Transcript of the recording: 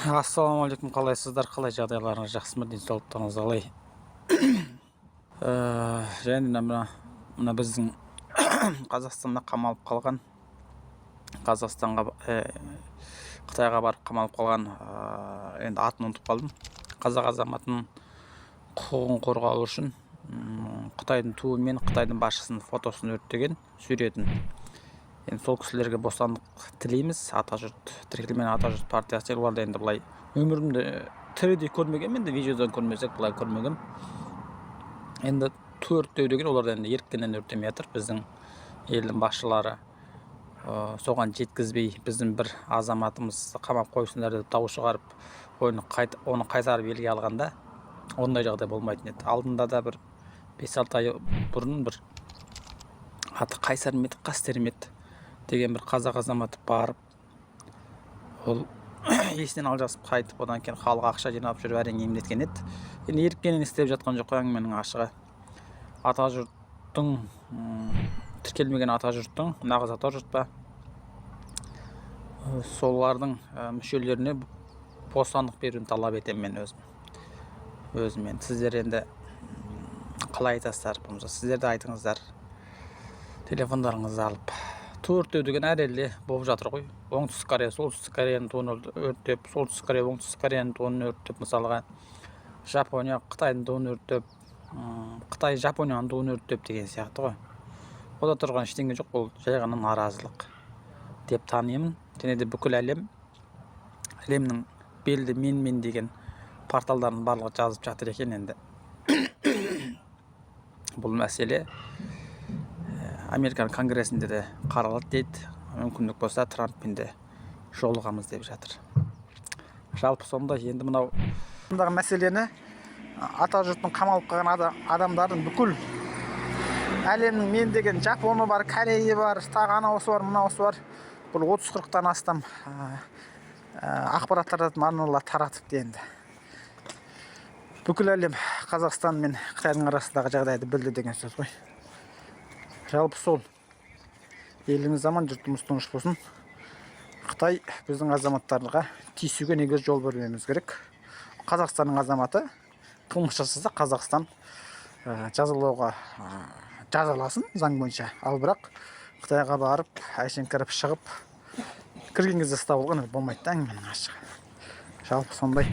Ассалаумағалейкум, қалайсыздар, қалай жағдайларыңыз жақсы ма, денсаулықтарыңыз қалай? Және мына біздің Қазақстанда қамалып қалған, Қазақстанға Қытайға барып қамалып қалған, енді атын ұмытып қалдым. Қазақ азаматының құқығын қорғау үшін Қытайдың туы мен Қытайдың басшысының фотосын өртеген суретін. Енді сол кісілерге бостандық тілейміз. Атажұрт тіркелген Атажұрт партиясы, оларды енді былай өмірімде тіріде көрмегенмін, енді видеодан көрмесек былай көрмегенмін. Енді төртеу деген оларды енді еріккеннен өртемей жатыр. Біздің елдің басшылары соған жеткізбей, біздің бір азаматымыз қамап қойсындар деп дауыс шығарып, оны қайтарып елге алғанда ондай жағдай болмайтын еді. Алдында да бір 5-6 ай бұрын бір аты Қайсар ме еді, Қастер ме еді деген бір қазақ азаматы барып, ол есінен алжасып қайтып, одан кейін халық ақша жинап жүріп әрең емдеткен еді. Енді еріккеннен істеп жатқан жоқ, әңгіменің ашығы. Атажұрттың, тіркелмеген Атажұрттың, нағыз Атажұрт па, солардың мүшелеріне бостандық беруін талап етемін мен өзім. Сіздер енді қалай айтасыздар, сіздер де айтыңыздар, телефондарыңызды алып. Төртеу деген әр елде болып жатыр ғой. Оңтүстік Корея солтүстік Кореяның туын өртеп, солтүстік Корея оңтүстік Кореяның туын өртеп, мысалға Жапония Қытайдың туын өртеп, Қытай Жапонияның туын өртеп деген сияқты ғой. Ода тұрған ештеңе жоқ, ол жай ғана наразылық деп танимын. Және де бүкіл әлемнің белді мен деген порталдардың барлығы жазып жатыр екен. Енді бұл мәселе Американ конгресінде де қаралады дейді. Мүмкіндік болса Трамппен де жолығамыз деп жатыр. Жалпы сонда енді мұндағы мәселені Атажұрттың қамалып қалған адамдардың бүкіл әлемнің мен деген Жапоны бар, Корея бар, тағы анауысы бар, мынауысы бар. Бұл 30-40-тан астам ақпараттардан арналар таратыпты енді. Бүкіл әлем Қазақстан мен Қытайдың арасындағы жағдайды білді деген сөз ғой. Жалпы сол. Еліміз аман, жұртымыз тыныш болсын. Қытай біздің азаматтарға тиісуге негіз жол бермеуіміз керек. Қазақстанның азаматы қылмыс жасаса, Қазақстан жазалауға жазаласын заң бойынша. Ал бірақ Қытайға барып, әшейін кіріп шығып, кірген кезде ұстап алған болмайды да, әңгіменің ашығы. Жалпы сондай.